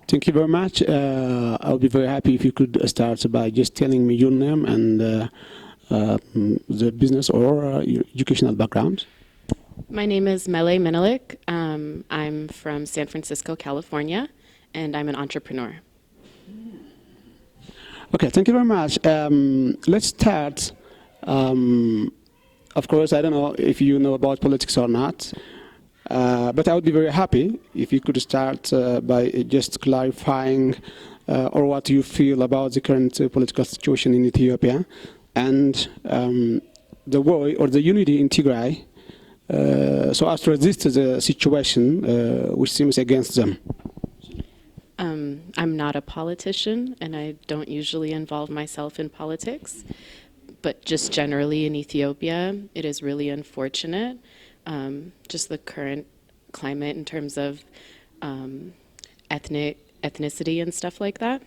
Thank you very much. I'll be very happy if you could start by just telling me your name and the business or your educational background. My name is Mekelle Menelik. I'm from San Francisco, California, and I'm an entrepreneur. Okay, thank you very much. Let's start. Of course, I don't know if you know about politics or not, but I would be very happy if you could start by just clarifying or what you feel about the current political situation in Ethiopia and the way or the unity in Tigray so as to resist the situation which seems against them. I'm not a politician, and I don't usually involve myself in politics. But just generally in Ethiopia, it is really unfortunate, just the current climate in terms of ethnicity and stuff like that.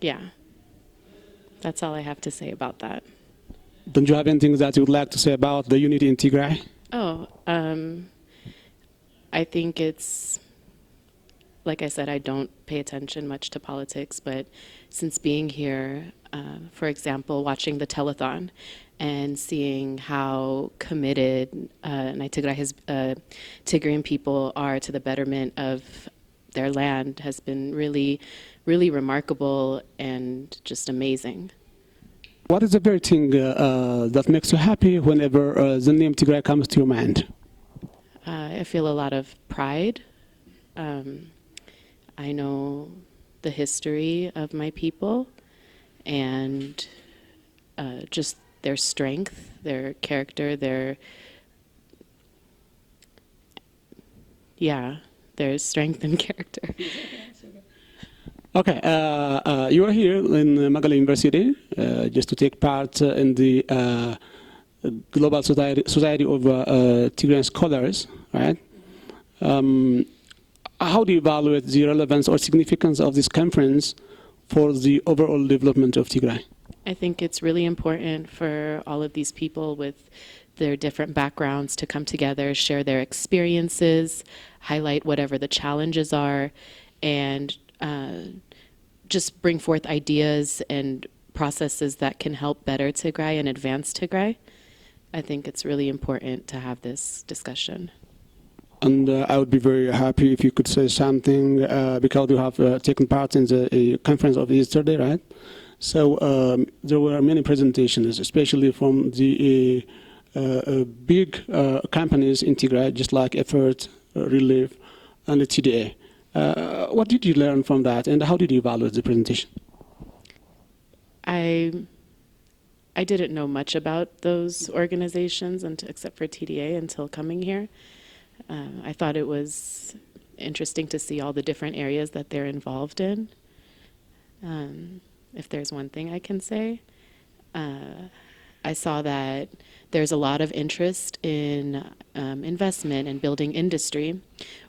Yeah, that's all I have to say about that. Don't you have anything that you would like to say about the unity in Tigray? Oh, I think it's, like I said, I don't pay attention much to politics, but since being here, for example, watching the telethon and seeing how committed Tigrean people are to the betterment of their land has been really, really remarkable and just amazing. What is the very thing that makes you happy whenever the name Tigray comes to your mind? I feel a lot of pride. I know the history of my people and just their strength, their character, their strength and character. Okay, you are here in Mekelle University just to take part in the Global Society of Tigrean Scholars, right? How do you evaluate the relevance or significance of this conference for the overall development of Tigray? I think it's really important for all of these people with their different backgrounds to come together, share their experiences, highlight whatever the challenges are, and just bring forth ideas and processes that can help better Tigray and advance Tigray. I think it's really important to have this discussion. And I would be very happy if you could say something because you have taken part in the conference of yesterday, right? So there were many presentations, especially from the big companies in Tigray, just like Effort, Relief, and the TDA. What did you learn from that, and how did you evaluate the presentation? I didn't know much about those organizations except for TDA until coming here. I thought it was interesting to see all the different areas that they're involved in. If there's one thing I can say, I saw that there's a lot of interest in investment and building industry.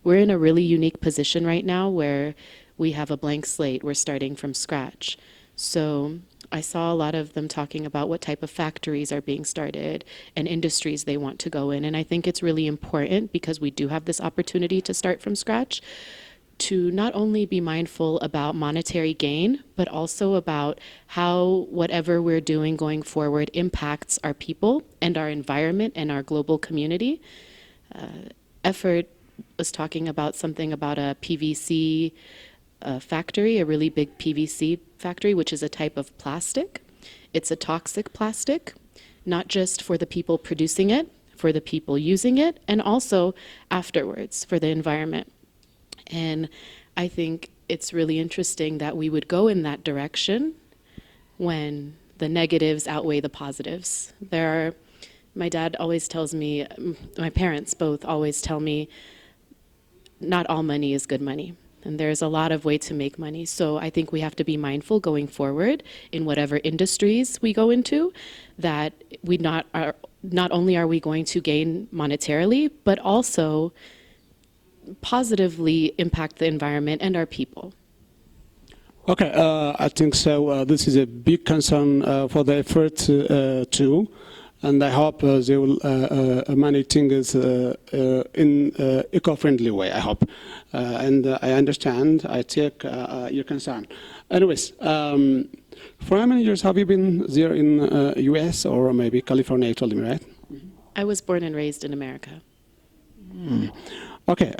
We're in a really unique position right now where we have a blank slate. We're starting from scratch. So I saw a lot of them talking about what type of factories are being started and industries they want to go in. And I think it's really important because we do have this opportunity to start from scratch to not only be mindful about monetary gain, but also about how whatever we're doing going forward impacts our people and our environment and our global community. Effort was talking about something about a PVC factory, a really big PVC factory, which is a type of plastic. It's a toxic plastic, not just for the people producing it, for the people using it, and also afterwards for the environment. And I think it's really interesting that we would go in that direction when the negatives outweigh the positives. My dad always tells me, my parents both always tell me, not all money is good money. And there's a lot of way to make money. So I think we have to be mindful going forward in whatever industries we go into, that not only are we going to gain monetarily, but also positively impact the environment and our people. Okay, I think so. This is a big concern for the effort too. and I hope they will manage things in eco-friendly way, I hope. And I understand, I take your concern. Anyways, for how many years have you been there in US or maybe California, you told me, right? I was born and raised in America. Okay,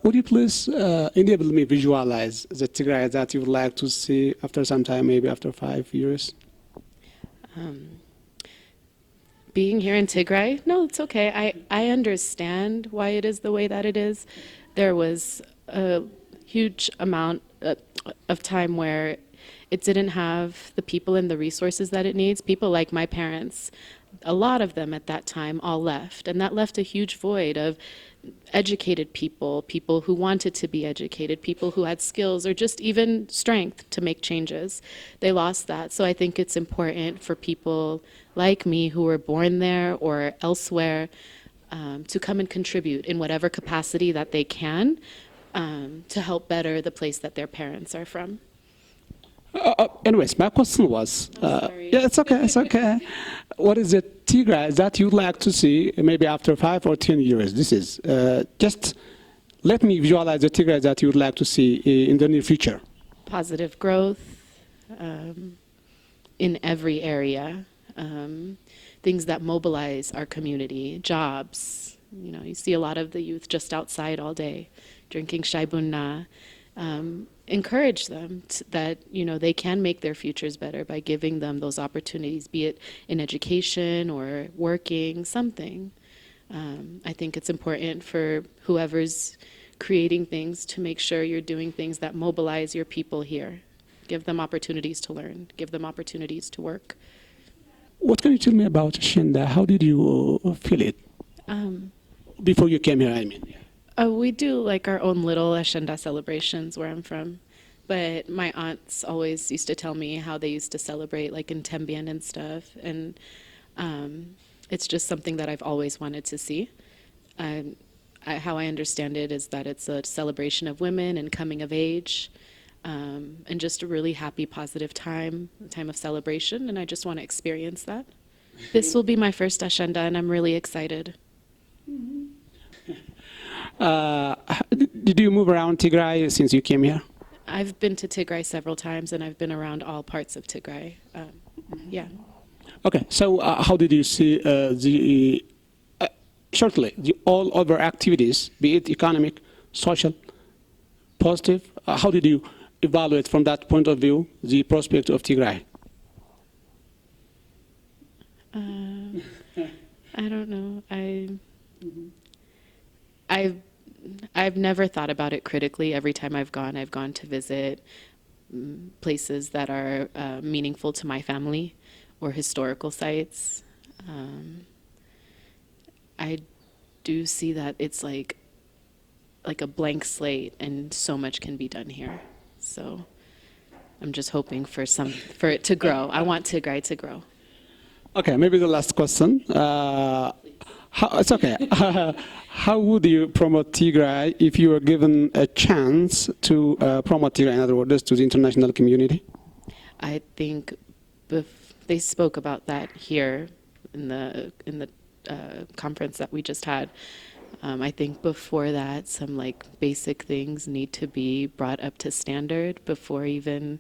would you please enable me visualize the Tigray that you would like to see after some time, maybe after 5 years? Being here in Tigray, no, it's okay. I understand why it is the way that it is. There was a huge amount of time where it didn't have the people and the resources that it needs. People like my parents, a lot of them at that time all left, and that left a huge void of educated people, people who wanted to be educated, people who had skills or just even strength to make changes. They lost that. So I think it's important for people like me who were born there or elsewhere to come and contribute in whatever capacity that they can to help better the place that their parents are from. Anyways, my question was, yeah, it's okay, it's okay. What is the Tigray that you'd like to see maybe after 5 or 10 years? This is just let me visualize the Tigray that you'd like to see in the near future. Positive growth in every area, things that mobilize our community, jobs. You know, you see a lot of the youth just outside all day, drinking shai bunna. Encourage them that, you know, they can make their futures better by giving them those opportunities, be it in education or working, something. I think it's important for whoever's creating things to make sure you're doing things that mobilize your people here. Give them opportunities to learn, give them opportunities to work. What can you tell me about Shenda? How did you feel it? Before you came here, I mean. We do like our own little Ashenda celebrations where I'm from. But my aunts always used to tell me how they used to celebrate like in Tembien and stuff. And it's just something that I've always wanted to see. How I understand it is that it's a celebration of women and coming of age. And just a really happy, positive time, a time of celebration. And I just want to experience that. This will be my first Ashenda and I'm really excited. Did you move around Tigray since you came here? I've been to Tigray several times, and I've been around all parts of Tigray. Yeah. Okay, so how did you see shortly, the all other activities, be it economic, social, positive? How did you evaluate from that point of view the prospect of Tigray? I don't know. I've never thought about it critically. Every time I've gone to visit places that are meaningful to my family or historical sites. I do see that it's like a blank slate and so much can be done here. So I'm just hoping for it to grow. I want Tigray to grow. Okay, maybe the last question. It's okay. How would you promote Tigray if you were given a chance to promote Tigray, in other words, to the international community? I think they spoke about that here in the conference that we just had. I think before that, some like basic things need to be brought up to standard before even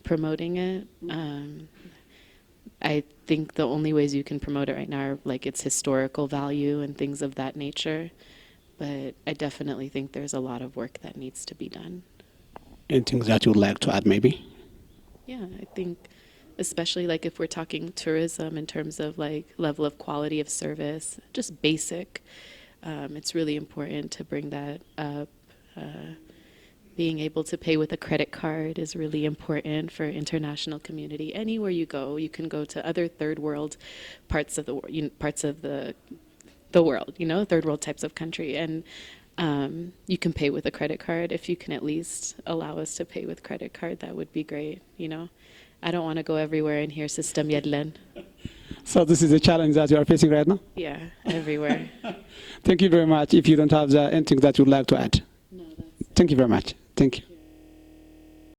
promoting it. I think the only ways you can promote it right now are like its historical value and things of that nature. But I definitely think there's a lot of work that needs to be done. Anything that you would like to add, maybe? Yeah, I think especially like if we're talking tourism in terms of like level of quality of service, just basic. It's really important to bring that up. Being able to pay with a credit card is really important for international community. Anywhere you go, you can go to other third world parts of the world, you know, third world types of country, and you can pay with a credit card. If you can at least allow us to pay with credit card, that would be great. You know, I don't want to go everywhere and hear system yedlen. So this is a challenge that you are facing right now? Yeah, everywhere. Thank you very much. If you don't have anything that you'd like to add. No, Thank you very much. Thank you.